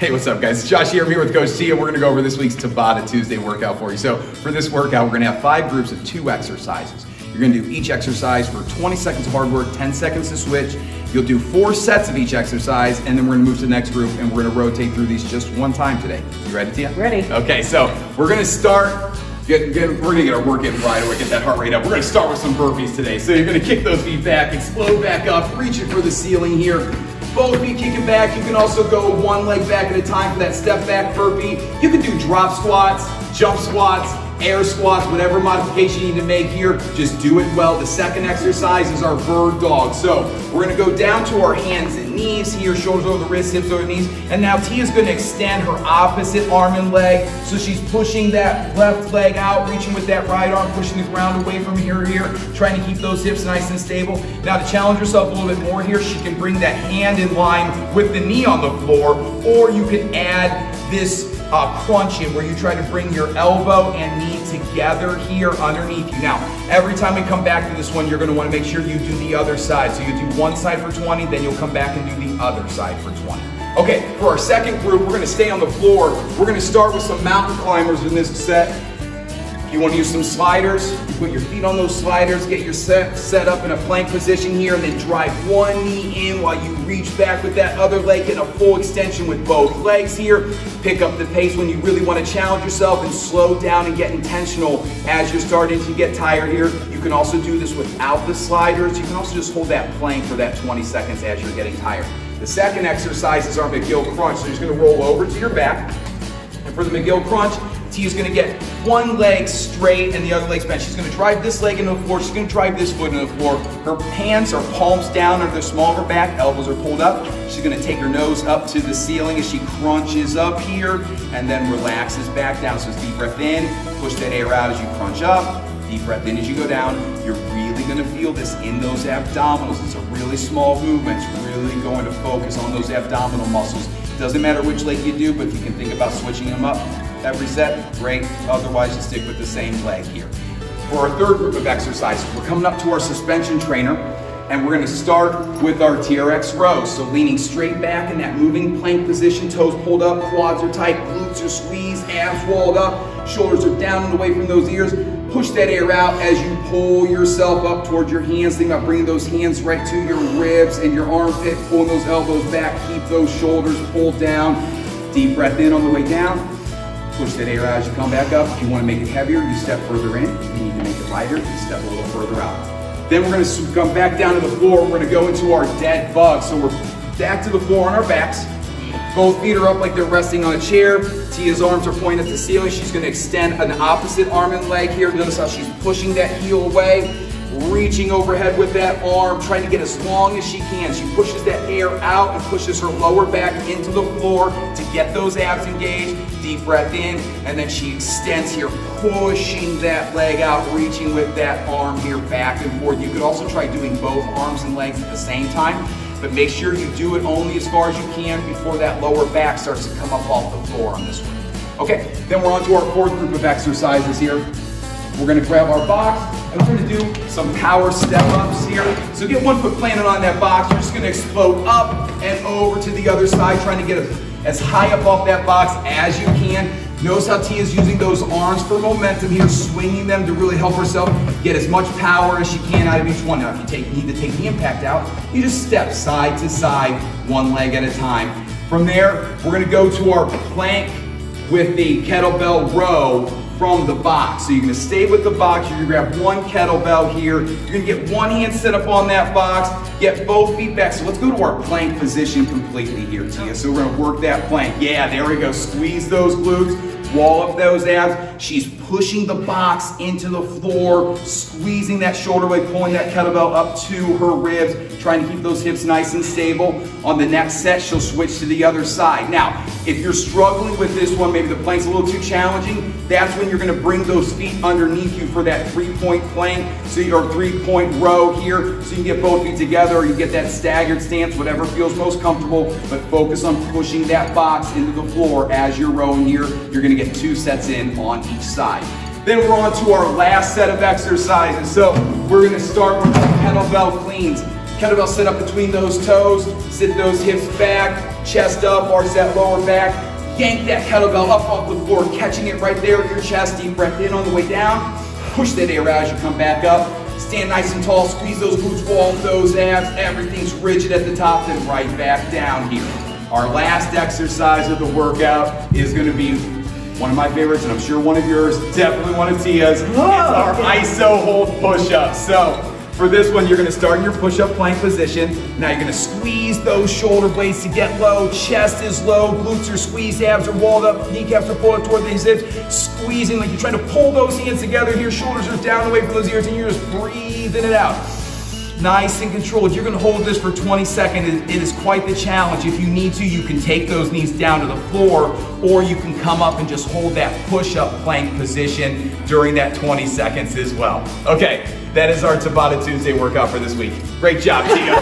Hey, what's up guys? Josh here. I'm here with Coach Tia. We're gonna go over this week's Tabata Tuesday workout for you. So for this workout, we're gonna have 5 groups of 2 exercises. You're gonna do each exercise for 20 seconds of hard work, 10 seconds to switch. You'll do 4 sets of each exercise, and then we're gonna move to the next group, and we're gonna rotate through these just one time today. You ready, Tia? Ready. Okay, so we're gonna start, we're gonna get our work in right away, get that heart rate up. We're gonna start with some burpees today. So you're gonna kick those feet back, explode back up, reaching for the ceiling here. Both feet kicking back. You can also go one leg back at a time for that step back burpee. You can do drop squats, jump squats, air squats, whatever modification you need to make here, just do it well. The second exercise is our bird dog. So we're gonna go down to our hands and knees here, shoulders over the wrists, hips over the knees. And now Tia's gonna extend her opposite arm and leg. So she's pushing that left leg out, reaching with that right arm, pushing the ground away from here, trying to keep those hips nice and stable. Now to challenge herself a little bit more here, she can bring that hand in line with the knee on the floor, or you can add this crunch in where you try to bring your elbow and knee together here underneath you. Now, every time we come back to this one, you're gonna wanna make sure you do the other side. So you do one side for 20, then you'll come back and do the other side for 20. Okay, for our second group, we're gonna stay on the floor. We're gonna start with some mountain climbers in this set. If you want to use some sliders, you put your feet on those sliders, get your set up in a plank position here, and then drive one knee in while you reach back with that other leg in a full extension with both legs here. Pick up the pace when you really want to challenge yourself and slow down and get intentional as you're starting to get tired here. You can also do this without the sliders. You can also just hold that plank for that 20 seconds as you're getting tired. The second exercise is our Mcgill Crunch. So you're just going to roll over to your back. And for the Mcgill Crunch, Tia's gonna get one leg straight and the other leg's bent. She's gonna drive this leg into the floor. She's gonna drive this foot into the floor. Her hands are palms down under the small of her back. Elbows are pulled up. She's gonna take her nose up to the ceiling as she crunches up here and then relaxes back down. So it's deep breath in, push that air out as you crunch up. Deep breath in as you go down. You're really gonna feel this in those abdominals. It's a really small movement. It's really going to focus on those abdominal muscles. Doesn't matter which leg you do, but if you can think about switching them up every set, great. Otherwise, you stick with the same leg here. For our third group of exercises, we're coming up to our suspension trainer, and we're gonna start with our TRX Row. So leaning straight back in that moving plank position, toes pulled up, quads are tight, glutes are squeezed, abs walled up, shoulders are down and away from those ears. Push that air out as you pull yourself up towards your hands. Think about bringing those hands right to your ribs and your armpit, pulling those elbows back, keep those shoulders pulled down. Deep breath in on the way down. Push that air out as you come back up. If you want to make it heavier, you step further in. If you need to make it lighter, you step a little further out. Then we're going to come back down to the floor. We're going to go into our dead bug. So we're back to the floor on our backs. Both feet are up like they're resting on a chair. Tia's arms are pointed at the ceiling. She's going to extend an opposite arm and leg here. Notice how she's pushing that heel away, reaching overhead with that arm, trying to get as long as she can. She pushes that air out and pushes her lower back into the floor to get those abs engaged. Deep breath in, and then she extends here, pushing that leg out, reaching with that arm here back and forth. You could also try doing both arms and legs at the same time, but make sure you do it only as far as you can before that lower back starts to come up off the floor on this one. Okay, then we're on to our fourth group of exercises here. We're gonna grab our box, and we're gonna do some power step-ups here. So get one foot planted on that box. You're just gonna explode up and over to the other side, trying to get as high up off that box as you can. Notice how Tia's using those arms for momentum here, swinging them to really help herself get as much power as she can out of each one. Now, if you need to take the impact out, you just step side to side, one leg at a time. From there, we're gonna go to our plank with the kettlebell row from the box. So you're gonna stay with the box, you're gonna grab one kettlebell here, you're gonna get one hand set up on that box, get both feet back. So let's go to our plank position completely here, Tia. So we're gonna work that plank. Yeah, there we go, squeeze those glutes, wall up those abs. She's pushing the box into the floor, squeezing that shoulder blade, pulling that kettlebell up to her ribs, trying to keep those hips nice and stable. On the next set, she'll switch to the other side. Now, if you're struggling with this one, maybe the plank's a little too challenging, that's when you're gonna bring those feet underneath you for that 3-point plank, so your 3-point row here, so you can get both feet together, or you get that staggered stance, whatever feels most comfortable, but focus on pushing that box into the floor as you're rowing here. You're gonna get 2 sets in on each side. Then we're on to our last set of exercises. So we're gonna start with the kettlebell cleans. Kettlebell sit up between those toes, sit those hips back, chest up, arch that lower back, yank that kettlebell up off the floor, catching it right there at your chest, deep breath in on the way down, push that air out as you come back up, stand nice and tall, squeeze those glutes, wall those abs, everything's rigid at the top, then right back down here. Our last exercise of the workout is gonna be one of my favorites, and I'm sure one of yours, definitely one of Tia's. It's our ISO hold push-ups. So for this one, you're gonna start in your push-up plank position. Now you're gonna squeeze those shoulder blades to get low, chest is low, glutes are squeezed, abs are walled up, kneecaps are pulled up toward the hips, squeezing like you're trying to pull those hands together here, shoulders are down away from those ears, and you're just breathing it out. Nice and controlled. You're gonna hold this for 20 seconds. It is quite the challenge. If you need to, you can take those knees down to the floor, or you can come up and just hold that push-up plank position during that 20 seconds as well. Okay, that is our Tabata Tuesday workout for this week. Great job, Tia.